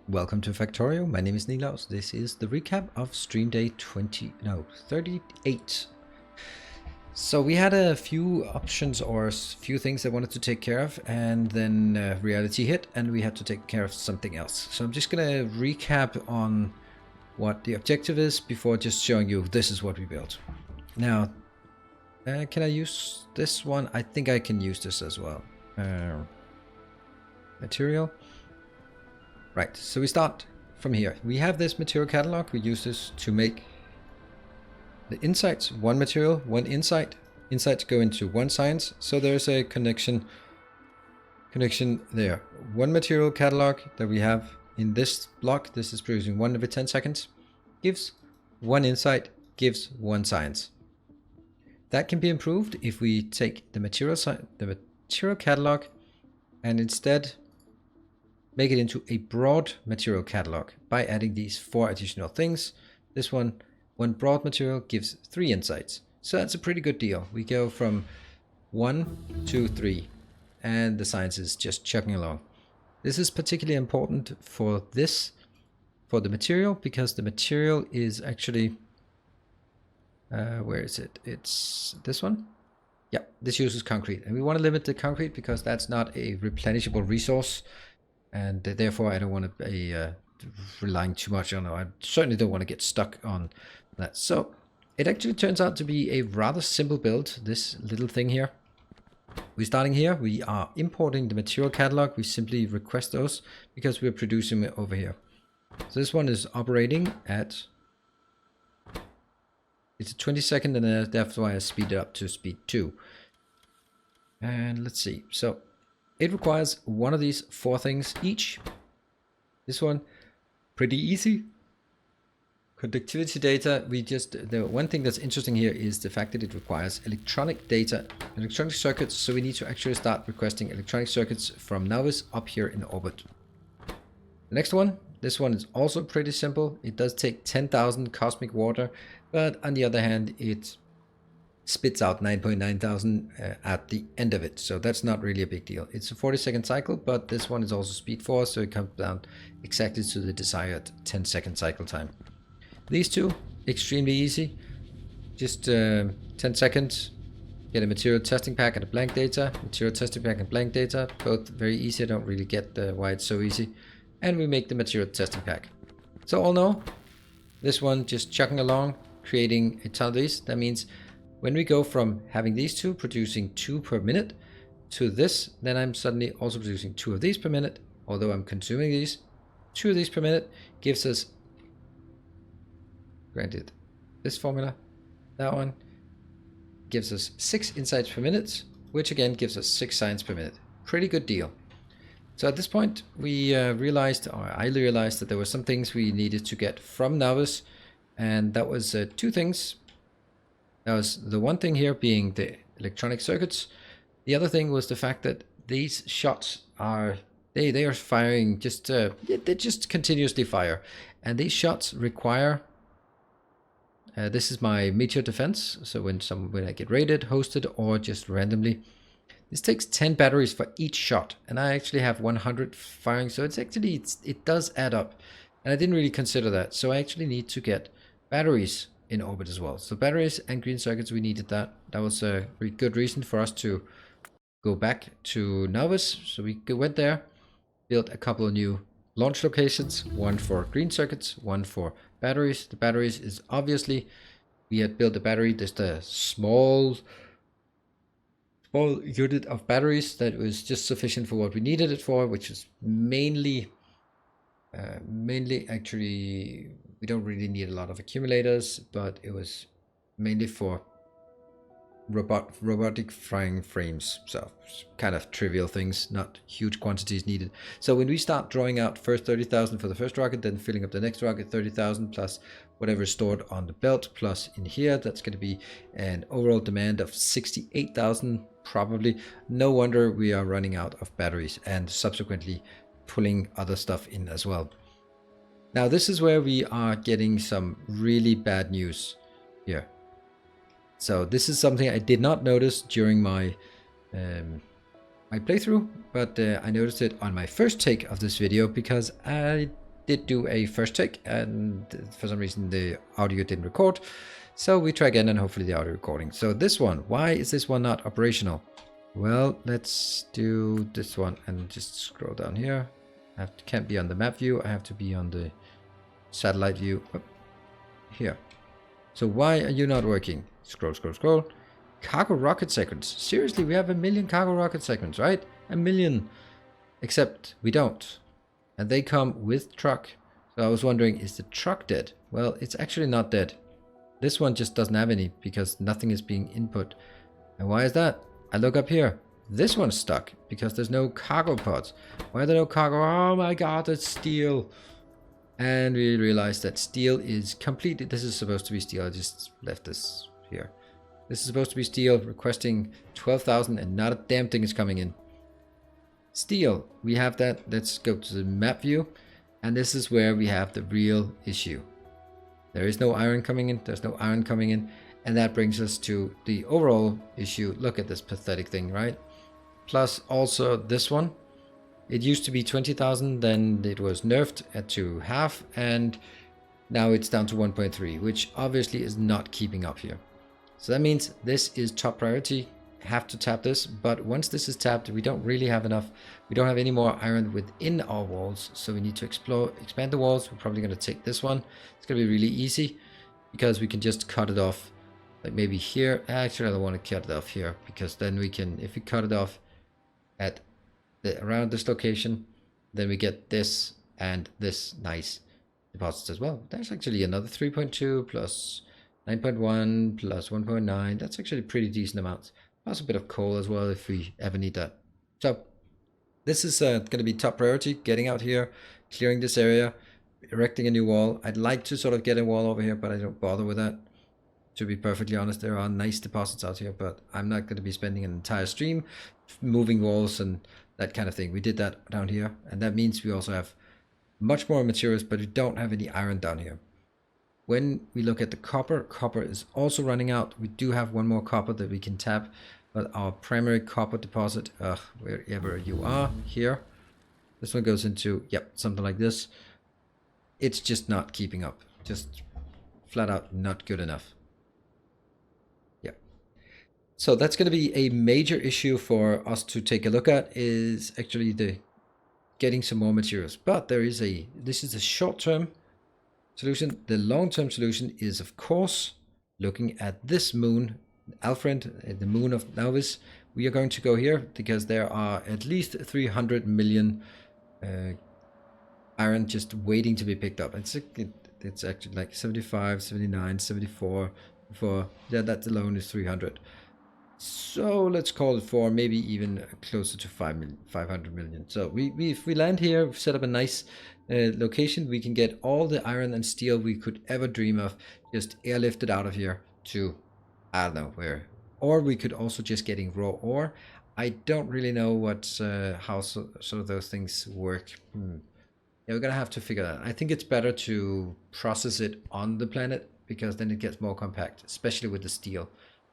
Welcome to Factorio. My name is Niklaus. This is the recap of stream day 38. So we had a few options or a few things I wanted to take care of, and then reality hit and we had to take care of something else. So I'm just going to recap on what the objective is before just showing you this is what we built. Now, can I use this one? I think I can use this as well. Material. Right, so we start from here. We have this material catalog. We use this to make the insights. One material, one insight. Insights go into one science. So there's a connection there. One material catalog that we have in this block. This is producing 1 every 10 seconds. Gives one insight, gives one science. That can be improved if we take the material catalog and instead make it into a broad material catalog by adding these 4 additional things. This one broad material gives 3 insights. So that's a pretty good deal. We go from 1 to 3 and the science is just chugging along. This is particularly important for the material, because the material is actually, where is it? It's this one. Yeah, this uses concrete, and we want to limit the concrete because that's not a replenishable resource. And therefore I don't want to be relying too much on it. I certainly don't want to get stuck on that. So it actually turns out to be a rather simple build, this little thing here. We're starting here. We are importing the material catalog. We simply request those because we're producing it over here. So this one is operating at, it's a 20-second, and that's why I speed it up to speed 2. And let's see. So it requires one of these 4 things each. This one, pretty easy. Conductivity data, the one thing that's interesting here is the fact that it requires electronic data, electronic circuits, so we need to actually start requesting electronic circuits from Novice up here in orbit. The next one, this one is also pretty simple. It does take 10,000 cosmic water, but on the other hand, it spits out 9.9 thousand at the end of it, so that's not really a big deal. It's a 40-second cycle, but this one is also speed 4, so it comes down exactly to the desired 10-second cycle time. These two, extremely easy. Just 10 seconds, get a material testing pack and a blank data. Material testing pack and blank data, both very easy. I don't really get why it's so easy. And we make the material testing pack. So all in all, this one just chugging along, creating a ton of these. That means when we go from having these two producing 2 per minute to this, then I'm suddenly also producing 2 of these per minute. Although I'm consuming these, 2 of these per minute gives us, granted, this formula, that one gives us 6 insights per minute, which again gives us 6 science per minute. Pretty good deal. So at this point, we realized, or I realized, that there were some things we needed to get from Novice, and that was 2 things. That was the one thing here being the electronic circuits. The other thing was the fact that these shots are, they are firing just, they just continuously fire. And these shots require, this is my meteor defense. So when I get raided, hosted, or just randomly, this takes 10 batteries for each shot. And I actually have 100 firing. So it's actually, it does add up. And I didn't really consider that. So I actually need to get batteries in orbit as well. So batteries and green circuits, we needed that. That was a very good reason for us to go back to Novice. So we went there, built a couple of new launch locations, one for green circuits, one for batteries. The batteries is obviously, we had built a battery, just a small unit of batteries that was just sufficient for what we needed it for, which is mainly actually, we don't really need a lot of accumulators, but it was mainly for robotic frying frames. So kind of trivial things, not huge quantities needed. So when we start drawing out first 30,000 for the first rocket, then filling up the next rocket 30,000 plus whatever is stored on the belt plus in here, that's going to be an overall demand of 68,000 probably. No wonder we are running out of batteries and subsequently pulling other stuff in as well. Now this is where we are getting some really bad news here. So this is something I did not notice during my my playthrough, but I noticed it on my first take of this video because I did do a first take, and for some reason the audio didn't record. So we try again, and hopefully the audio recording. So this one, why is this one not operational? Well, let's do this one and just scroll down here. Can't be on the map view. I have to be on the satellite view here. So why are you not working? Scroll, scroll, scroll. Cargo rocket segments. Seriously, we have 1 million cargo rocket segments, right? 1 million. Except we don't. And they come with truck. So I was wondering, is the truck dead? Well, it's actually not dead. This one just doesn't have any because nothing is being input. And why is that? I look up here. This one's stuck because there's no cargo pods. Why are there no cargo? Oh my god, it's steel. And we realized that steel is completely... This is supposed to be steel. I just left this here. This is supposed to be steel, requesting 12,000 and not a damn thing is coming in. Steel, we have that. Let's go to the map view. And this is where we have the real issue. There is no iron coming in. There's no iron coming in. And that brings us to the overall issue. Look at this pathetic thing, right? Plus also this one. It used to be 20,000, then it was nerfed to half, and now it's down to 1.3, which obviously is not keeping up here. So that means this is top priority. Have to tap this, but once this is tapped, we don't really have enough. We don't have any more iron within our walls, so we need to expand the walls. We're probably going to take this one. It's going to be really easy because we can just cut it off, like maybe here. Actually, I don't want to cut it off here because then we can, if we cut it off at around this location, then we get this and this nice deposits as well. There's actually another 3.2 plus 9.1 plus 1.9. That's actually pretty decent amounts. Plus a bit of coal as well if we ever need that. So this is going to be top priority, getting out here, clearing this area, erecting a new wall. I'd like to sort of get a wall over here, but I don't bother with that. To be perfectly honest, there are nice deposits out here, but I'm not going to be spending an entire stream moving walls and that kind of thing. We did that down here, and that means we also have much more materials, but we don't have any iron down here. When we look at the copper, copper is also running out. We do have one more copper that we can tap, but our primary copper deposit, wherever you are, here, this one goes into, yep, something like this. It's just not keeping up. Just flat out not good enough. So that's going to be a major issue for us to take a look at, is actually the getting some more materials. But this is a short-term solution. The long-term solution is, of course, looking at this moon, Alfred, the moon of Nauvis. We are going to go here because there are at least 300 million iron just waiting to be picked up. It's actually like 75, 79, 74. Yeah, that alone is 300. So let's call it 4, maybe even closer to 500 million. So if we land here, set up a nice location, we can get all the iron and steel we could ever dream of just airlifted out of here to, I don't know where. Or we could also just getting raw ore. I don't really know how sort of those things work. Yeah, we're gonna have to figure that out. I think it's better to process it on the planet because then it gets more compact, especially with the steel.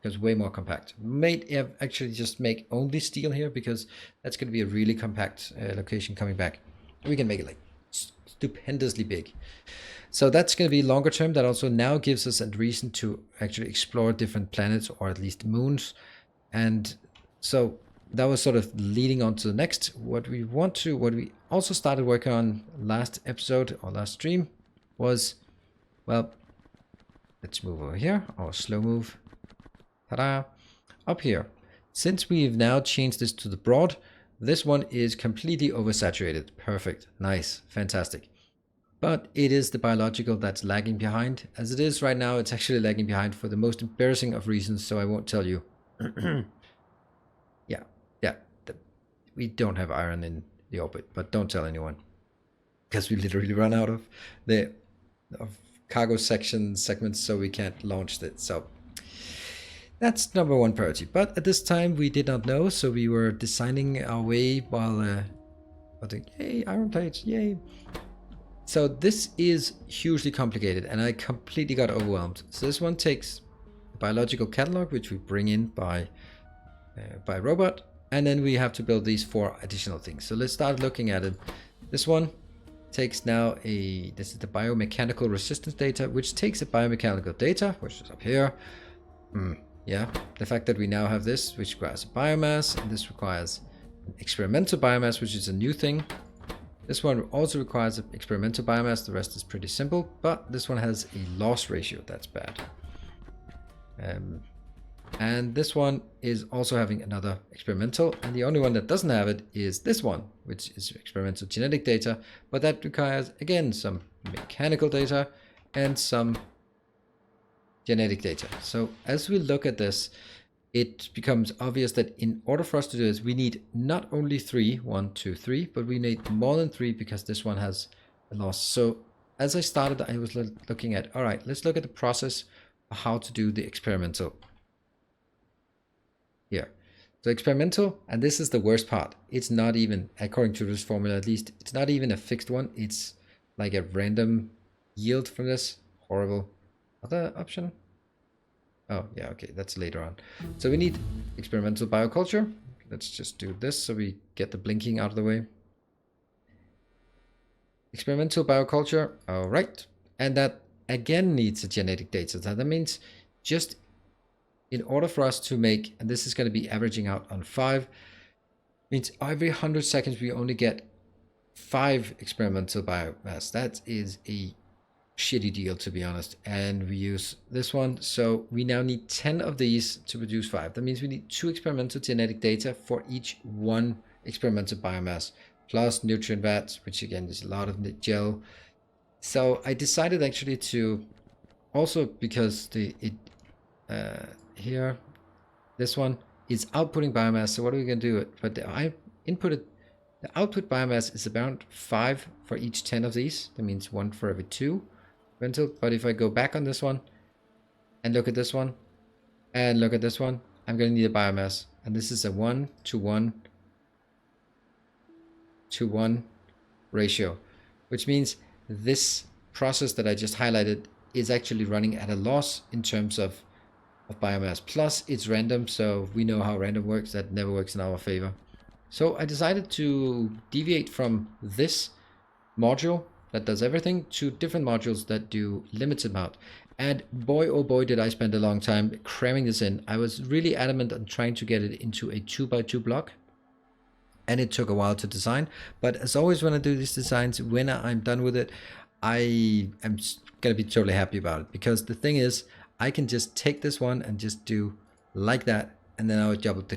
Because way more compact. Might actually just make only steel here because that's going to be a really compact location coming back. We can make it like stupendously big. So that's going to be longer term. That also now gives us a reason to actually explore different planets or at least moons. And so that was sort of leading on to the next. What we also started working on last episode or last stream was, well, let's move over here, or slow move. Ta-da! Up here. Since we've now changed this to the broad, this one is completely oversaturated. Perfect. Nice. Fantastic. But it is the biological that's lagging behind. As it is right now, it's actually lagging behind for the most embarrassing of reasons, so I won't tell you. Yeah. We don't have iron in the orbit, but don't tell anyone. Because we literally run out of cargo segments, so we can't launch it. So that's number one priority. But at this time, we did not know, so we were designing our way while yay, iron plates, yay. So this is hugely complicated, and I completely got overwhelmed. So this one takes a biological catalog, which we bring in by robot, and then we have to build these 4 additional things. So let's start looking at it. This one, takes now this is the biomechanical resistance data, which takes a biomechanical data, which is up here. Yeah, the fact that we now have this, which requires a biomass, and this requires an experimental biomass, which is a new thing. This one also requires an experimental biomass. The rest is pretty simple, but this one has a loss ratio. That's bad. And this one is also having another experimental, and the only one that doesn't have it is this one, which is experimental genetic data, but that requires, again, some mechanical data and some genetic data. So as we look at this, it becomes obvious that in order for us to do this, we need not only 3, 1, 2, 3, but we need more than 3 because this one has a loss. So as I started, I was looking at, all right, let's look at the process of how to do the experimental. Here. So experimental, and this is the worst part. It's not even, according to this formula at least, it's not even a fixed one. It's like a random yield from this. Horrible. Other option? Oh, yeah, okay, that's later on. So we need experimental bioculture. Let's just do this so we get the blinking out of the way. Experimental bioculture, all right. And that again needs a genetic data. So that means just in order for us to make, and this is going to be averaging out on 5, means every 100 seconds we only get 5 experimental biomass. That is a shitty deal, to be honest. And we use this one, so we now need 10 of these to produce 5. That means we need 2 experimental genetic data for each 1 experimental biomass, plus nutrient vats, which again is a lot of the gel. So I decided actually to also, because here this one is outputting biomass, so what are we going to do? But I inputted the output biomass is about 5 for each 10 of these. That means 1 for every 2 rental. But if I go back on this one and look at this one and look at this one, I'm going to need a biomass, and this is a 1 to 1 to 1 ratio, which means this process that I just highlighted is actually running at a loss in terms of biomass. Plus it's random, so we know how random works. That never works in our favor. So I decided to deviate from this module that does everything to different modules that do limited amount. And boy, oh boy, did I spend a long time cramming this in. I was really adamant on trying to get it into a 2x2 block, and it took a while to design. But as always, when I do these designs, when I'm done with it, I am gonna be totally happy about it, because the thing is, I can just take this one and just do like that, and then I would double the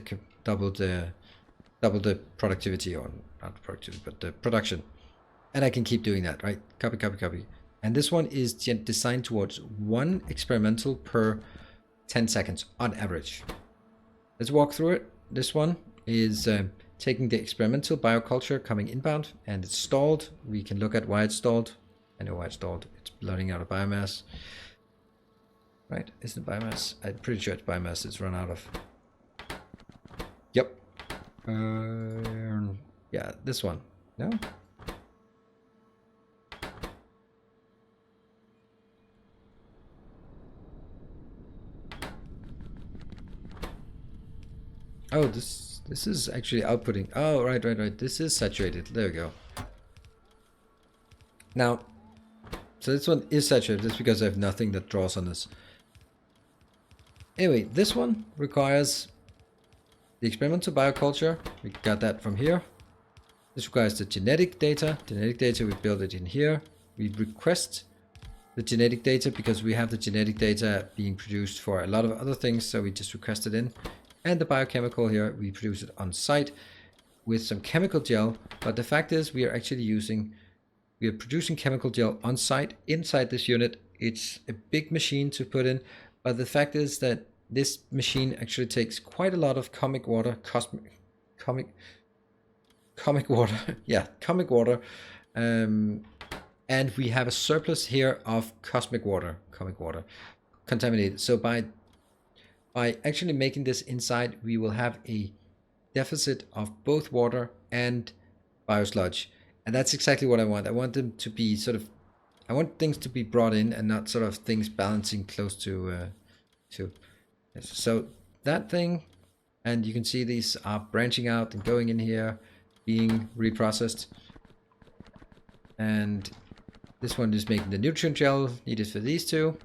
productivity, or not productivity, but the production. And I can keep doing that, right? Copy, copy, copy. And this one is designed towards 1 experimental per 10 seconds on average. Let's walk through it. This one is taking the experimental bioculture coming inbound, and it's stalled. We can look at why it's stalled. I know why it's stalled. It's blurring out of biomass. Right, isn't it biomass? I'm pretty sure it's biomass it's run out of. Yep. Yeah, this one. No? Oh, this is actually outputting. Oh, right. This is saturated. There we go. Now, so this one is saturated. That's because I have nothing that draws on this. Anyway, this one requires the experimental bioculture. We got that from here. This requires the genetic data. Genetic data, we build it in here. We request the genetic data because we have the genetic data being produced for a lot of other things. So we just request it in. And the biochemical here, we produce it on site with some chemical gel. But the fact is, we are producing chemical gel on site inside this unit. It's a big machine to put in. But the fact is that this machine actually takes quite a lot of comic water. And we have a surplus here of comic water contaminated. So by actually making this inside, we will have a deficit of both water and biosludge. And that's exactly what I want. I want them to be I want things to be brought in and not sort of things balancing close to. So that thing, and you can see these are branching out and going in here, being reprocessed. And this one is making the nutrient gel needed for these two.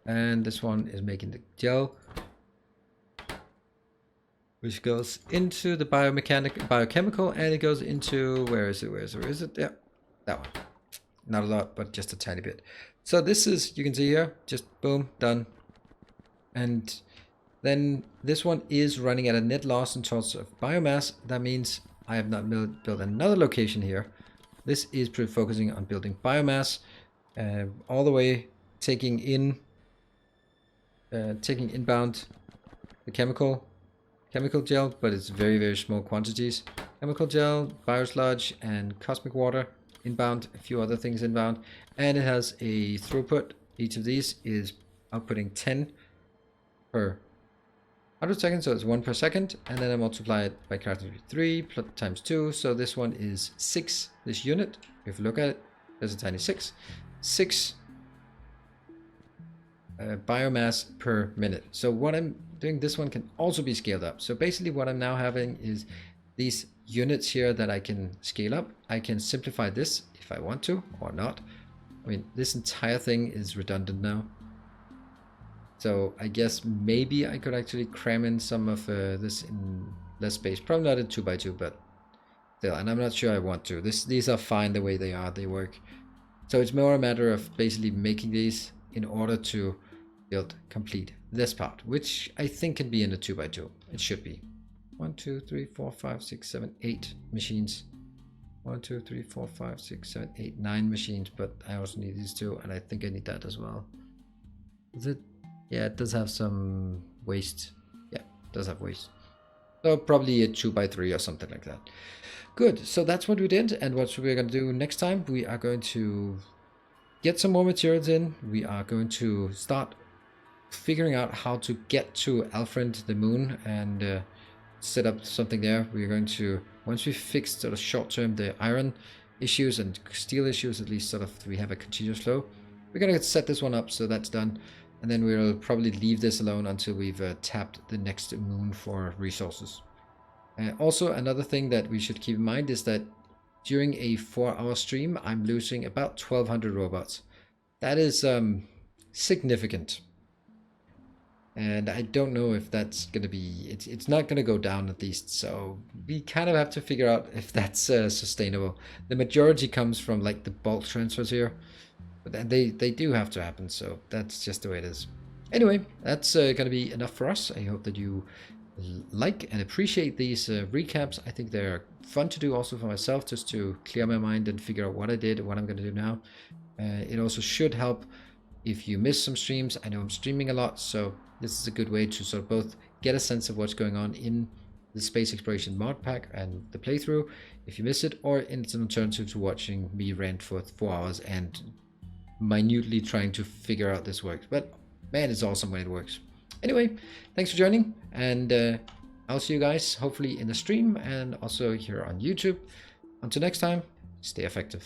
And this one is making the gel, which goes into the biochemical, and it goes into, where is it? Yeah, that one. Not a lot, but just a tiny bit. So this is, you can see here, just boom, done. And then this one is running at a net loss in terms of biomass. That means I have not built another location here. This is focusing on building biomass, all the way taking inbound the chemical gel, but it's very, very small quantities. Chemical gel, biosludge, and cosmic water inbound, a few other things inbound, and it has a throughput. Each of these is outputting 10 per 100 seconds, so it's 1 per second, and then I multiply it by character 3 times 2, so this one is 6, this unit. If you look at it, there's a tiny 6 biomass per minute. So what I'm doing, this one can also be scaled up. So basically what I'm now having is these units here that I can scale up. I can simplify this if I want to, or not. I mean, this entire thing is redundant now. So I guess maybe I could actually cram in some of this in less space. Probably not in 2x2, but still, and I'm not sure I want to. These are fine the way they are, they work. So it's more a matter of basically making these in order to build complete this part, which I think can be in a 2x2. It should be. 1, 2, 3, 4, 5, 6, 7, 8 machines. 1, 2, 3, 4, 5, 6, 7, 8, 9 machines, but I also need these two, and I think I need that as well. Is it? Yeah, it does have some waste. Yeah, it does have waste. So probably a 2x3 or something like that. Good, so that's what we did, and what we're going to do next time, we are going to get some more materials in. We are going to start figuring out how to get to Alfred, the moon, and set up something there. We're going to, once we fix sort of short-term the iron issues and steel issues, at least sort of we have a continuous flow. We're going to set this one up, so that's done. And then we'll probably leave this alone until we've tapped the next moon for resources. Also, another thing that we should keep in mind is that during a 4-hour stream, I'm losing about 1,200 robots. That is significant. And I don't know if that's going to be, it's not going to go down at least. So we kind of have to figure out if that's sustainable. The majority comes from like the bulk transfers here. But they do have to happen, so that's just the way it is. Anyway, that's going to be enough for us. I hope that you like and appreciate these recaps. I think they're fun to do also for myself, just to clear my mind and figure out what I did, what I'm going to do now. It also should help if you miss some streams. I know I'm streaming a lot, so this is a good way to sort of both get a sense of what's going on in the Space Exploration mod pack and the playthrough, if you miss it, or it's an alternative to watching me rant for 4 hours and minutely trying to figure out this works. But man, it's awesome when it works. Anyway, thanks for joining, and I'll see you guys hopefully in the stream and also here on YouTube. Until next time, stay effective.